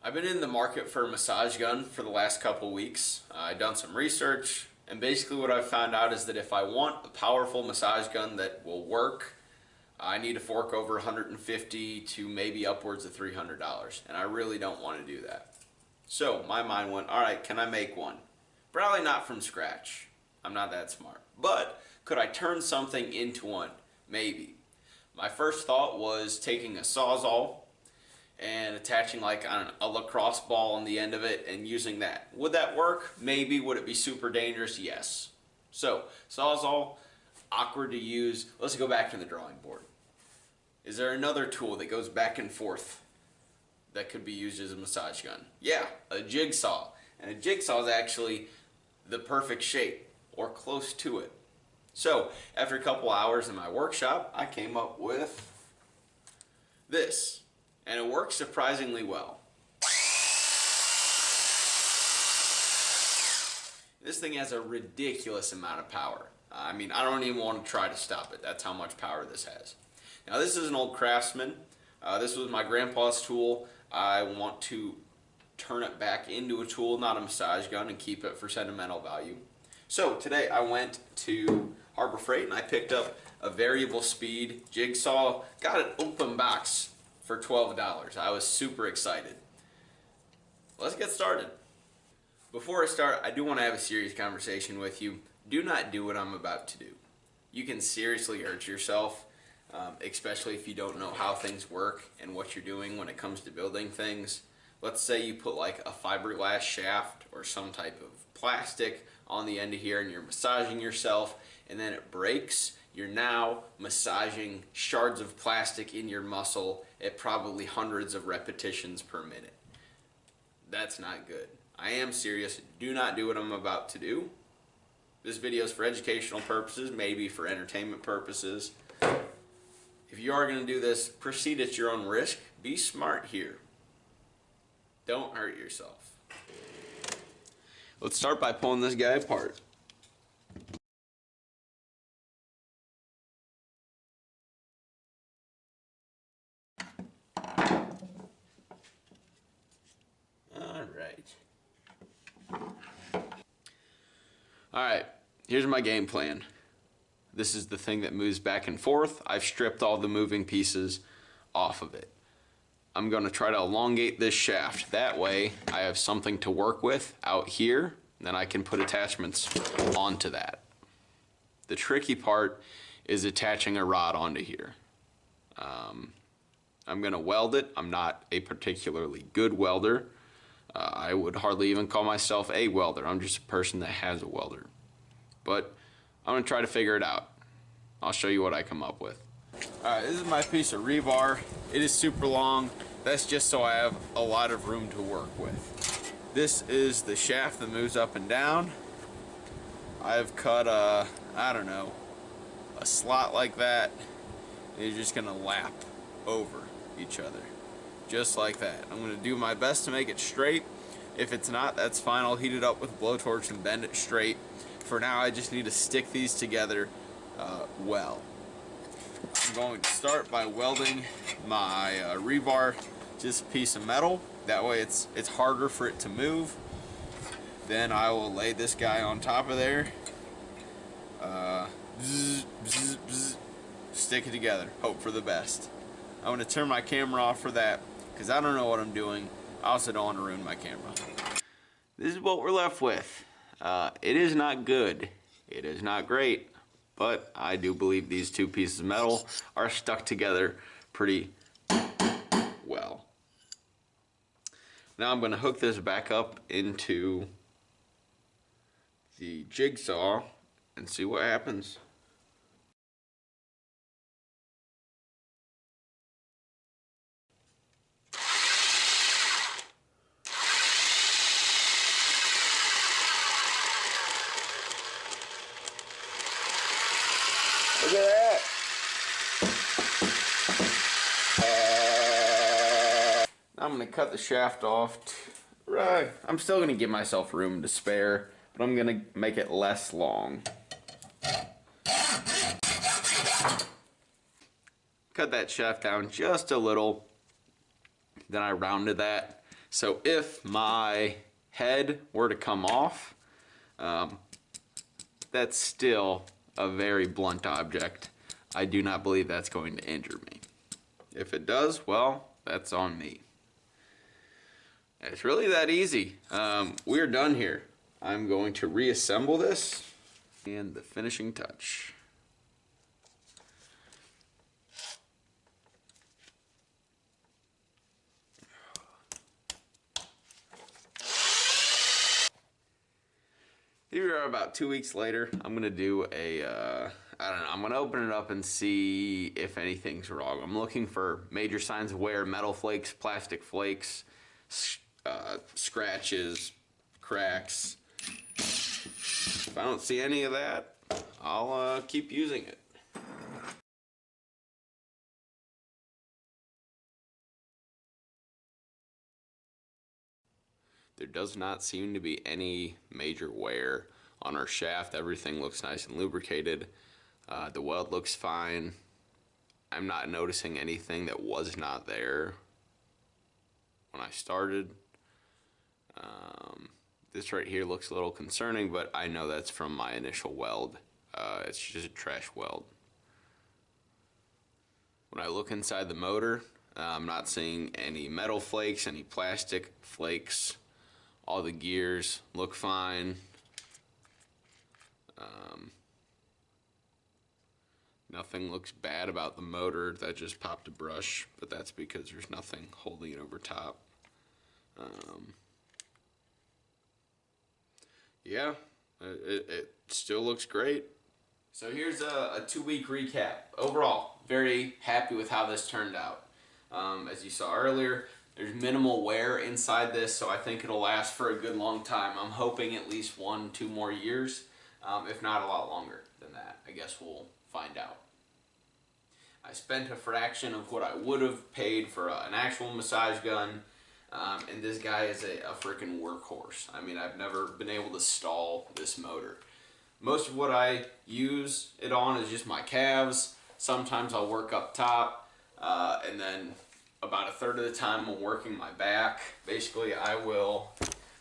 I've been in the market for a massage gun for the last couple weeks. I've done some research, and basically what I've found out is that if I want a powerful massage gun that will work, I need to fork over $150 to maybe upwards of $300, and I really don't want to do that. So my mind went, all right, can I make one? Probably not from scratch. I'm not that smart. But could I turn something into one? Maybe. My first thought was taking a Sawzall and attaching like a lacrosse ball on the end of it and using that. Would that work? Maybe. Would it be super dangerous? Yes. So, Sawzall, awkward to use. Let's go back to the drawing board. Is there another tool that goes back and forth that could be used as a massage gun? Yeah, a jigsaw. And a jigsaw is actually the perfect shape, or close to it. So, after a couple hours in my workshop, I came up with this. And it works surprisingly well. This thing has a ridiculous amount of power. I mean, I don't even want to try to stop it. That's how much power this has. Now, this is an old Craftsman. This was my grandpa's tool. I want to turn it back into a tool, not a massage gun, and keep it for sentimental value. So today I went to Harbor Freight and I picked up a variable speed jigsaw. Got an open box for $12. I was super excited. Let's get started. Before I start, I do want to have a serious conversation with you. Do not do what I'm about to do. You can seriously hurt yourself, especially if you don't know how things work and what you're doing when it comes to building things. Let's say you put like a fiberglass shaft or some type of plastic on the end of here and you're massaging yourself and then it breaks. You're now massaging shards of plastic in your muscle at probably hundreds of repetitions per minute. That's not good. I am serious. Do not do what I'm about to do. This video is for educational purposes, maybe for entertainment purposes. If you are going to do this, proceed at your own risk. Be smart here. Don't hurt yourself. Let's start by pulling this guy apart. Alright, here's my game plan. This is the thing that moves back and forth. I've stripped all the moving pieces off of it. I'm going to try to elongate this shaft. That way I have something to work with out here, and then I can put attachments onto that. The tricky part is attaching a rod onto here. I'm going to weld it. I'm not a particularly good welder. I would hardly even call myself a welder. I'm just a person that has a welder. But I'm going to try to figure it out. I'll show you what I come up with. Alright, this is my piece of rebar. It is super long. That's just so I have a lot of room to work with. This is the shaft that moves up and down. I've cut a slot like that. You're just going to lap over each other. Just like that. I'm going to do my best to make it straight. If it's not, that's fine. I'll heat it up with a blowtorch and bend it straight. For now, I just need to stick these together well. I'm going to start by welding my rebar, just a piece of metal. That way it's harder for it to move. Then I will lay this guy on top of there. Bzz, bzz, bzz, stick it together. Hope for the best. I'm going to turn my camera off for that because I don't know what I'm doing. I also don't want to ruin my camera. This is what we're left with. It is not good. It is not great. But I do believe these two pieces of metal are stuck together pretty well. Now I'm going to hook this back up into the jigsaw and see what happens. Look at that. Now I'm going to cut the shaft off. Right. I'm still going to give myself room to spare, but I'm going to make it less long. Cut that shaft down just a little. Then I rounded that So if my head were to come off, that's still a very blunt object. I do not believe that's going to injure me. If it does, well, that's on me. It's really that easy. We're done here. I'm going to reassemble this and the finishing touch. Here we are about 2 weeks later. I'm gonna do a, I don't know, I'm gonna open it up and see if anything's wrong. I'm looking for major signs of wear, metal flakes, plastic flakes, scratches, cracks. If I don't see any of that, I'll keep using it. There does not seem to be any major wear on our shaft. Everything looks nice and lubricated. The weld looks fine. I'm not noticing anything that was not there when I started. This right here looks a little concerning, but I know that's from my initial weld. It's just a trash weld. When I look inside the motor, I'm not seeing any metal flakes, any plastic flakes. All the gears look fine. Nothing looks bad about the motor. That just popped a brush, but that's because there's nothing holding it over top. Yeah, it still looks great. So here's a 2-week recap. Overall, very happy with how this turned out. As you saw earlier, there's minimal wear inside this, so I think it'll last for a good long time. I'm hoping at least 1-2 more years, if not a lot longer than that. I guess we'll find out. I spent a fraction of what I would have paid for an actual massage gun, and this guy is a freaking workhorse. I mean, I've never been able to stall this motor. Most of what I use it on is just my calves. Sometimes I'll work up top, and then about a third of the time I'm working my back. Basically, I will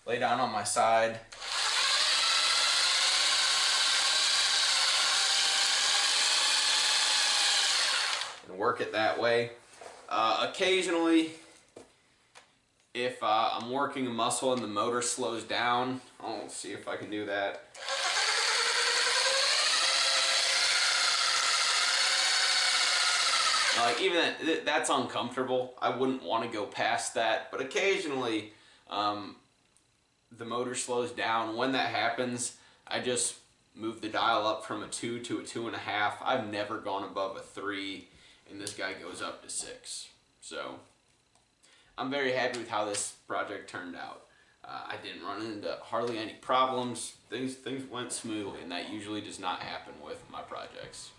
lay down on my side and work it that way. Occasionally, if I'm working a muscle and the motor slows down, I'll see if I can do that. Like, even that's uncomfortable. I wouldn't want to go past that, but occasionally the motor slows down. When that happens, I just move the dial up from a 2 to a 2.5. I've never gone above a 3, and this guy goes up to 6. So I'm very happy with how this project turned out. I didn't run into hardly any problems. Things went smoothly, and that usually does not happen with my projects.